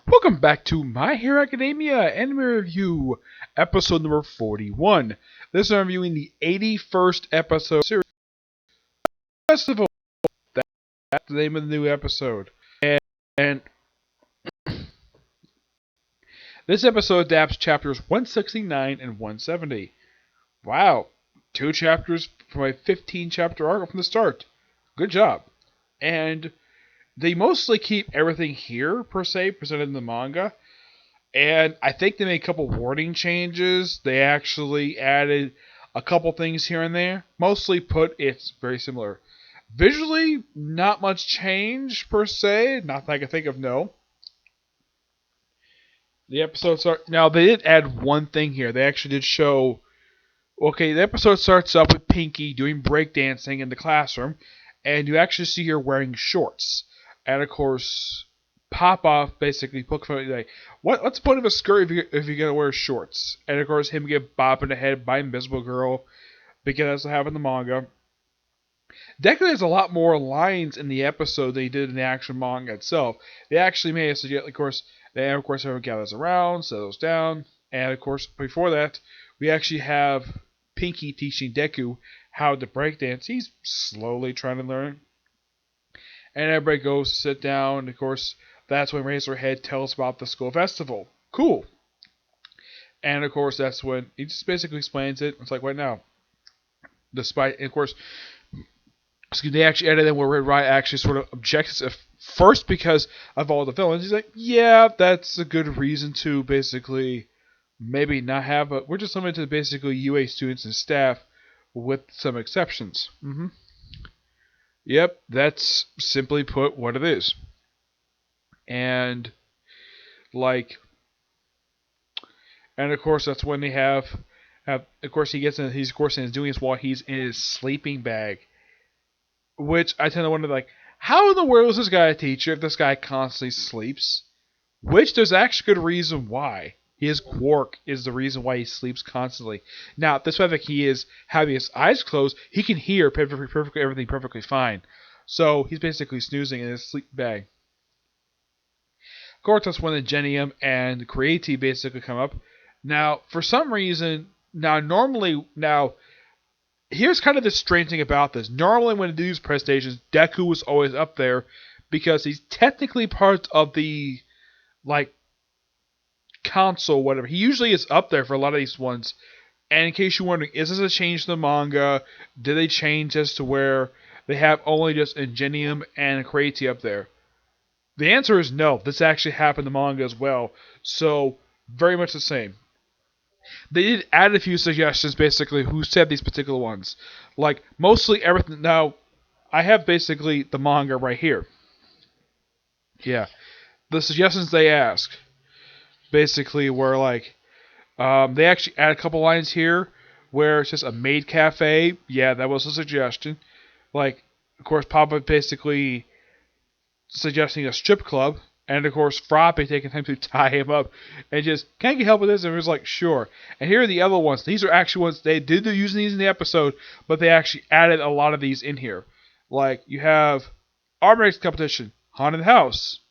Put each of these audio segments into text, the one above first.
Welcome back to My Hero Academia Anime Review, episode number 41. This is reviewing the 81st episode series Festival. That's the name of the new episode. And this episode adapts chapters 169 and 170. Wow, 2 chapters from a 15-chapter arc from the start. Good job. And they mostly keep everything here, per se, presented in the manga. And I think they made a couple wording changes. They actually added a couple things here and there. Mostly put, it's very similar. Visually, not much change per se. Not that I can think of, no. The episodes are... Now, they did add one thing here. They actually did show... Okay, the episode starts up with Pinky doing breakdancing in the classroom. And you actually see her wearing shorts. And of course... Pop-Off basically poke fun like, what's the point of a skirt if you're gonna wear shorts? And of course, him get bopped in the head by Invisible Girl, because that's what happened in the manga. Deku has a lot more lines in the episode than he did in the actual manga itself. They actually made it suggest, of course, everyone gathers around, settles down, and of course, before that, we actually have Pinky teaching Deku how to breakdance. He's slowly trying to learn. And everybody goes to sit down, and of course, that's when Razorhead tells about the school festival. Cool. And of course, that's when he just basically explains it. It's like, what now? Despite, and of course, they actually added in where Red Riot actually sort of objects at first because of all the villains. He's like, yeah, that's a good reason to basically maybe not have, but we're just limited to basically UA students and staff with some exceptions. Yep, that's simply put what it is. And of course that's when they have of course he's doing this while he's in his sleeping bag, which I tend to wonder, like, how in the world is this guy a teacher if this guy constantly sleeps? Which there's actually good reason why. His quirk is the reason why he sleeps constantly. Now, despite the fact he is having his eyes closed, he can hear everything perfectly fine. So he's basically snoozing in his sleep bag. Of course, that's when the Genium and Creati basically come up. Now, for some reason, here's kind of the strange thing about this. Normally, when they do these presentations, Deku was always up there because he's technically part of the, council, whatever. He usually is up there for a lot of these ones. And in case you're wondering, is this a change to the manga? Did they change as to where they have only just Ingenium and Creati up there? The answer is no. This actually happened in the manga as well. So, very much the same. They did add a few suggestions, basically, who said these particular ones. Like, mostly everything. Now, I have basically the manga right here. Yeah. The suggestions they ask, basically, were like, they actually add a couple lines here where it's just a maid cafe. Yeah, that was a suggestion. Like, of course, Papa basically suggesting a strip club, and of course Frappe taking time to tie him up and just, can I get help with this? And he was like, sure. And here are the other ones. These are actually ones they did using these in the episode, but they actually added a lot of these in here. Like, you have arm-race competition, haunted house,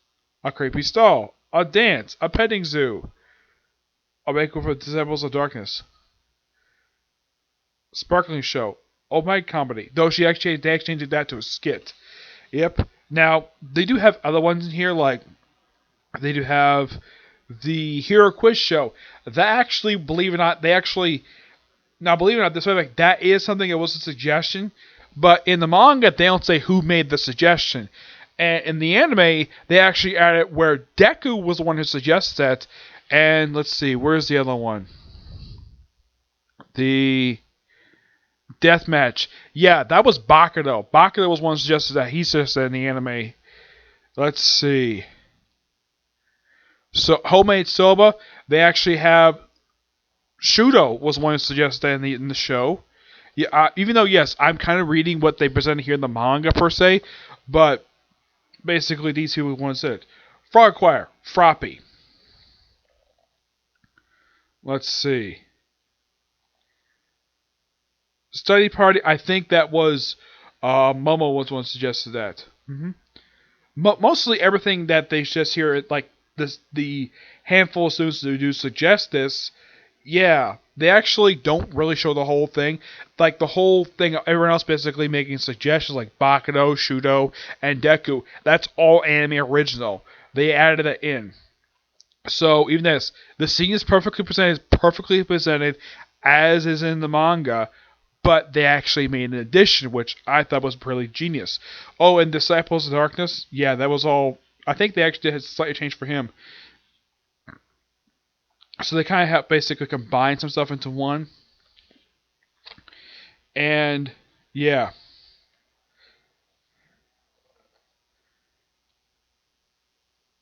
a creepy stall, a dance, a petting zoo, a makeover for Disciples of Darkness, sparkling show, old mic comedy. Though they actually changed that to a skit. Yep. Now, they do have other ones in here, like, they do have the Hero Quiz Show. That actually, believe it or not, this way, like, that is something that was a suggestion, but in the manga, they don't say who made the suggestion. And in the anime, they actually added where Deku was the one who suggested that, and let's see, where's the other one? The Deathmatch. Yeah, that was Bakudo. Bakudo was one suggested that he suggested in the anime. Let's see. So, Homemade Soba, they actually have Shudo was one who suggested that in the show. Yeah, even though, yes, I'm kind of reading what they presented here in the manga per se, but basically these two ones said. Frog Choir, Frappe. Let's see. Study Party, I think that was Momo was one who suggested that. Mostly everything that they suggest here, like, the handful of students who do suggest this, yeah, they actually don't really show the whole thing. Like the whole thing, everyone else basically making suggestions like Bakudo, Shudo, and Deku. That's all anime original. They added it in. So even this, the scene is perfectly presented as is in the manga, but they actually made an addition, which I thought was pretty genius. Oh, and Disciples of Darkness, yeah, that was all. I think they actually had slightly changed for him. So they kind of have basically combined some stuff into one. And yeah,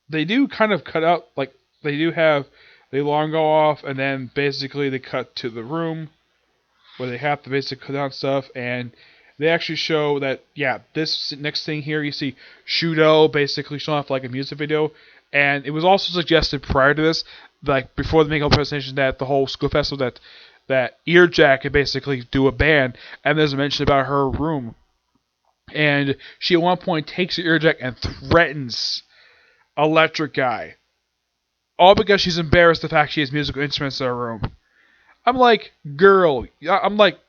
they do kind of cut out, like, they long go off, and then basically they cut to the room where they have to basically cut down stuff, and they actually show that, yeah, this next thing here, you see Shudo basically showing off like a music video, and it was also suggested prior to this, like before the making of presentation, that the whole school festival, that Earjack could basically do a band, and there's a mention about her room, and she at one point takes the Earjack and threatens Electric Guy, all because she's embarrassed the fact she has musical instruments in her room. I'm like, girl, I'm like,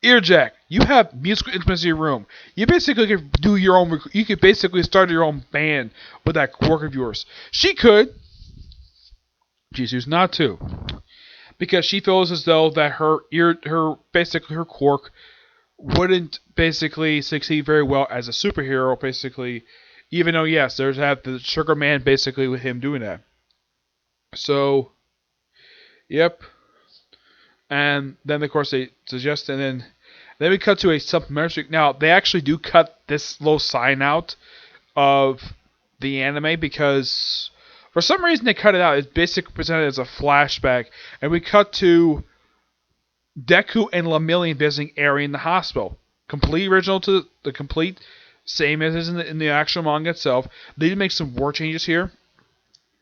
Earjack, you have musical instruments in your room. You basically could do your own. You could basically start your own band with that quirk of yours. She could. She chooses not to, because she feels as though that her quirk wouldn't basically succeed very well as a superhero. Basically, even though yes, there's the Sugar Man basically with him doing that. So, yep. And then, of course, they suggest, and then we cut to a supplementary. Now, they actually do cut this little sign out of the anime because, for some reason, they cut it out. It's basically presented as a flashback, and we cut to Deku and Lemillion visiting Eri in the hospital. Complete original to the complete same as in the actual manga itself. They did make some word changes here.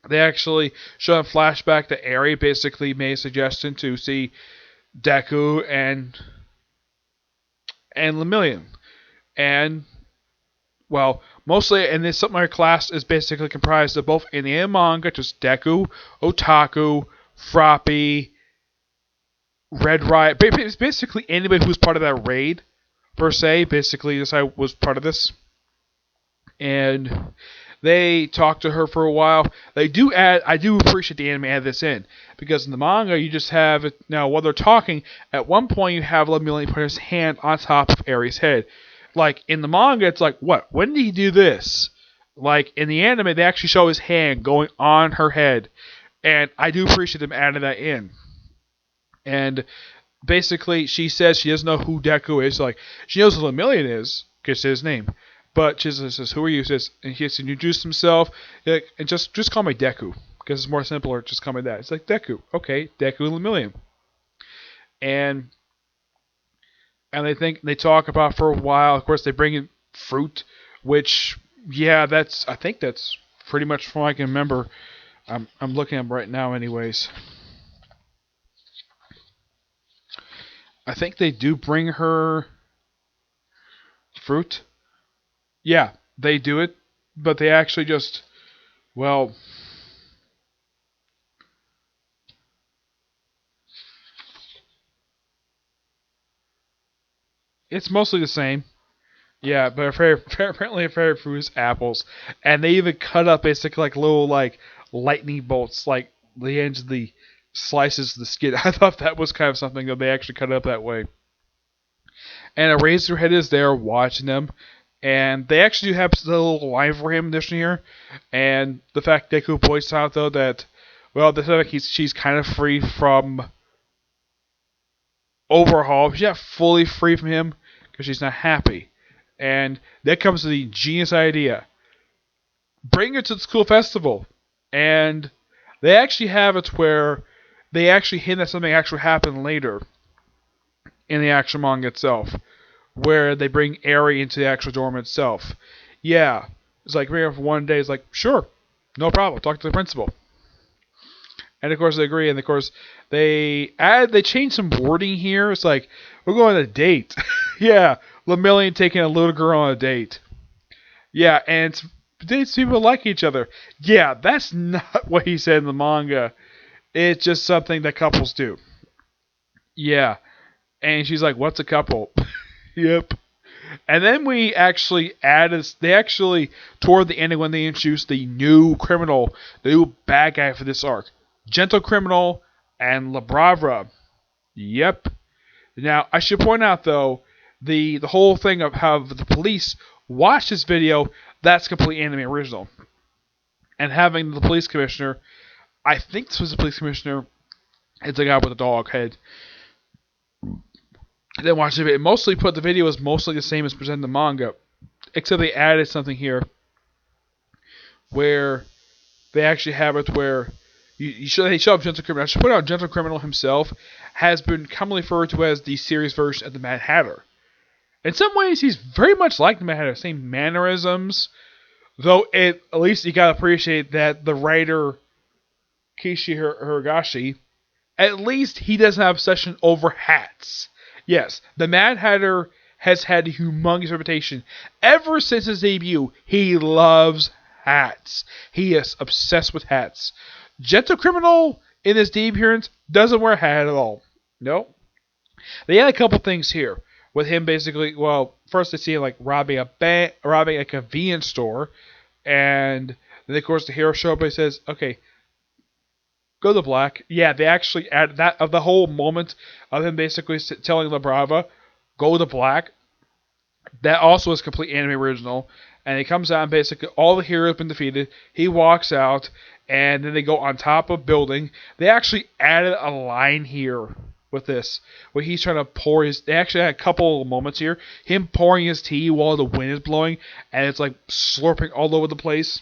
They actually show a flashback that Eri basically made a suggestion to see Deku and Lemillion. And, well, mostly, and this supplementary class is basically comprised of both in the manga, just Deku, Otaku, Froppy, Red Riot. It's basically anybody who's part of that raid, per se. Basically, this I was part of this. And they talk to her for a while. I do appreciate the anime add this in, because in the manga you just have it now while they're talking. At one point you have Lemillion put his hand on top of Eri's head. Like in the manga, it's like, what? When did he do this? Like in the anime, they actually show his hand going on her head, and I do appreciate them adding that in. And basically, she says she doesn't know who Deku is. Like she knows who Lemillion is, because it's his name. But she says, "Who are you?" And he has to introduce himself, and just call me Deku, because it's more simpler. Just call me that. It's like Deku, okay, Deku and Lemillion, and they talk about for a while. Of course, they bring in fruit, which I think that's pretty much from what I can remember. I'm looking at them right now, anyways. I think they do bring her fruit. Yeah, they do it, but they actually just, well, it's mostly the same. Yeah, but apparently a favorite fruit is apples, and they even cut up basically like little like lightning bolts, like the ends of the slices of the skin. I thought that was kind of something that they actually cut up that way. And Eraserhead is there watching them. And they actually do have a little line for him this year. And the fact Deku points out, though, that, well, the fact she's kind of free from Overhaul. She's not fully free from him because she's not happy. And that comes to the genius idea. Bring her to the school festival. And they actually have it where they actually hint that something actually happened later in the actual manga itself, where they bring Eri into the actual dorm itself. Yeah, it's like bring her for one day. It's like, sure, no problem. Talk to the principal. And of course they agree. And of course they change some wording here. It's like, we're going on a date. Yeah, Lemillion taking a little girl on a date. Yeah, and these people like each other. Yeah, that's not what he said in the manga. It's just something that couples do. Yeah. And she's like, what's a couple? Yep. And then we actually added, they actually, toward the ending when they introduced the new criminal, the new bad guy for this arc, Gentle Criminal and La Bravra. Yep. Now, I should point out, though, the whole thing of how the police watched this video, that's completely anime original. And having the police commissioner, I think this was the police commissioner, it's a guy with a dog head. Then watch the video. Mostly put the video is mostly the same as presented in the manga, except they added something here where they actually have it where they show up Gentle Criminal. I should point out Gentle Criminal himself has been commonly referred to as the serious version of the Mad Hatter. In some ways, he's very much like the Mad Hatter, same mannerisms, though at least you gotta appreciate that the writer Kishi Hirogashi, at least he doesn't have obsession over hats. Yes, the Mad Hatter has had a humongous reputation. Ever since his debut, he loves hats. He is obsessed with hats. Gentle Criminal, in his debut appearance, doesn't wear a hat at all. Nope. They had a couple things here. With him basically, well, first they see him like robbing a convenience store. And then, of course, the hero shows up and says, okay, go to black. Yeah, they actually add that of the whole moment of him basically telling La Brava, go to black. That also is complete anime original. And he comes out and basically all the heroes have been defeated. He walks out and then they go on top of a building. They actually added a line here with this where he's trying to pour his. They actually had a couple of moments here. Him pouring his tea while the wind is blowing and it's like slurping all over the place.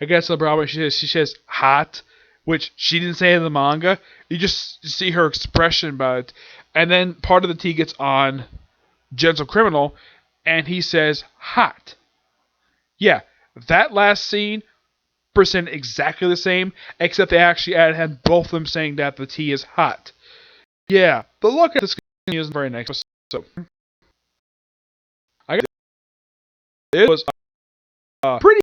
I guess La Brava, she says hot, which she didn't say in the manga. You just see her expression about it. And then part of the tea gets on Gentle Criminal, and he says hot. Yeah, that last scene percent exactly the same, except they actually had both of them saying that the tea is hot. Yeah, the look at this isn't very nice. So, I guess it was a pretty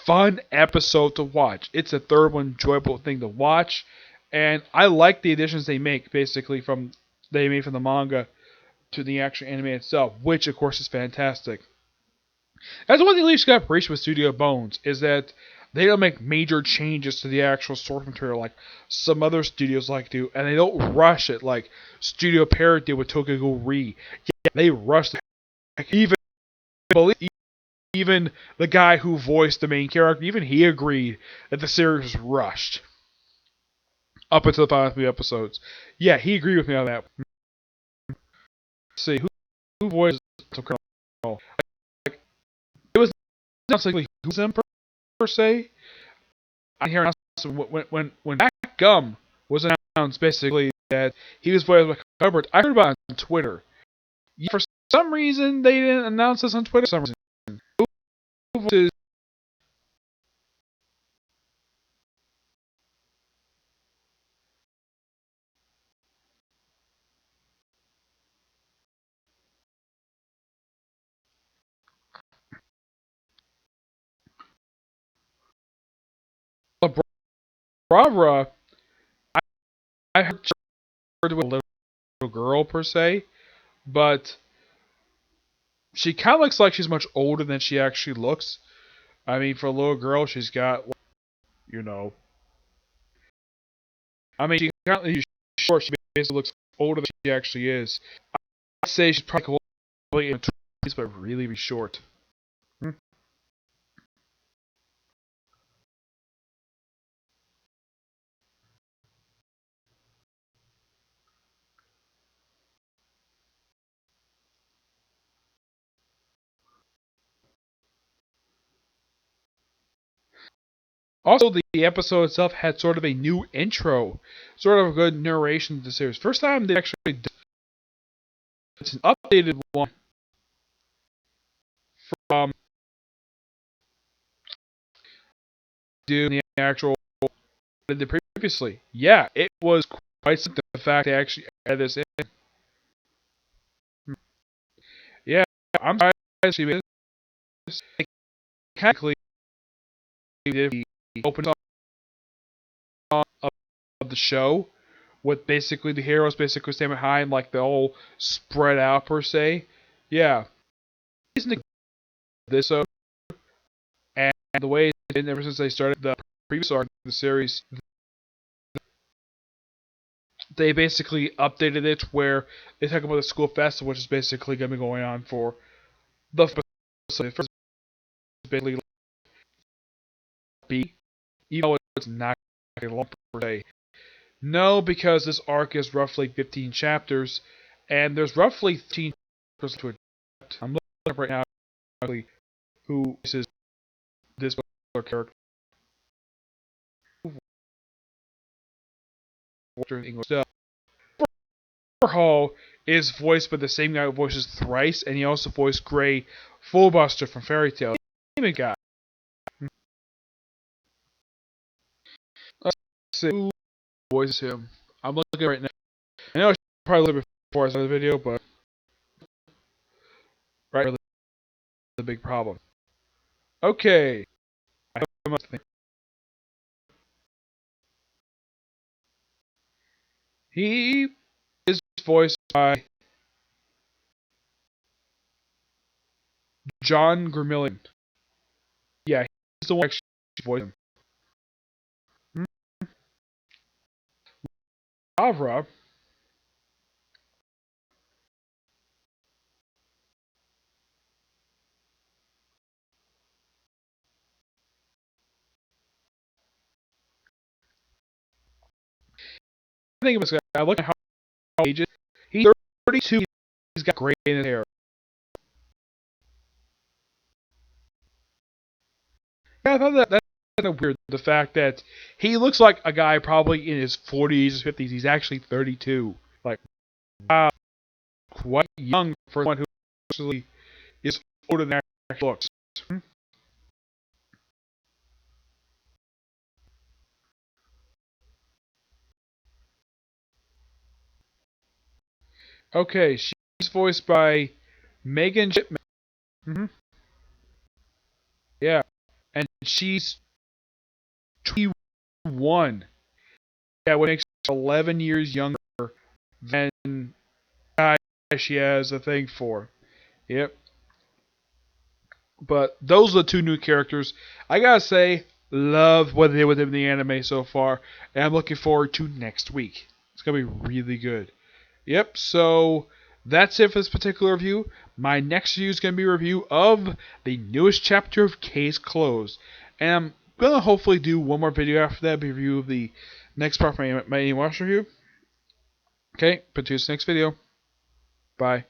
fun episode to watch. It's a third one enjoyable thing to watch, and I like the additions they make basically from the manga to the actual anime itself, which of course is fantastic. That's one thing Leafs got appreciated with Studio Bones is that they don't make major changes to the actual source material like some other studios like to, and they don't rush it like Studio Parrot did with Tokyo Ghoul Re. Yeah, they rushed it. Even the guy who voiced the main character, even he agreed that the series was rushed up until the final 3 episodes. Yeah, he agreed with me on that. Let's see, who voiced Colonel? Like, it was not like who's him per se. I hear when Matt Gum was announced basically that he was voiced by Hubbard. I heard about it on Twitter. Yeah, for some reason they didn't announce this on Twitter. For some reason. Who Barbara, I heard her with a little girl per se, but she kind of looks like she's much older than she actually looks. I mean, for a little girl, she's got, you know, I mean, she's short. She basically looks older than she actually is. I'd say she's probably in her 20s, but really short. Also, the episode itself had sort of a new intro, sort of a good narration to the series. First time they actually did. It's an updated one from doing the actual did previously. Yeah, it was quite something. The fact they actually added this in. Yeah, I'm surprised she made this. kind of open song of the show, with basically the heroes basically staying behind, like they're all spread out per se. Yeah, this so, and the way it's been ever since they started the previous arc of the series, they basically updated it where they talk about the school festival, which is basically going to be going on for the first basically be, even though it's not long per se. No, because this arc is roughly 15 chapters, and there's roughly 13 chapters to it. I'm looking up right now who is this character. English stuff. Hall is voiced by the same guy who voices Thrice, and he also voiced Gray Fullbuster from Fairy Tail. Same guy. Let's see who voices him. I'm looking right now. I know I should probably look before I start the video, but right, really the big problem. Okay. He is voiced by John Grimillion. Yeah, he's the one who actually voiced him. Avra. I think of this guy. I look at how ages. He's 32. He's got gray in his hair. Yeah, I thought that's kind of weird. The fact that he looks like a guy probably in his 40s, 50s. He's actually 32. Like, wow, quite young for someone who actually is older than actually looks. Okay, she's voiced by Megan Chipman. Yeah, and she's 21. Yeah, what makes her 11 years younger than the guy she has a thing for. Yep. But those are the two new characters. I gotta say, love what they did with them in the anime so far, and I'm looking forward to next week. It's gonna be really good. Yep, so that's it for this particular review. My next review is going to be a review of the newest chapter of Case Closed. And I'm going to hopefully do one more video after that, a review of the next part of my Animal Watch review. Okay, but to this next video. Bye.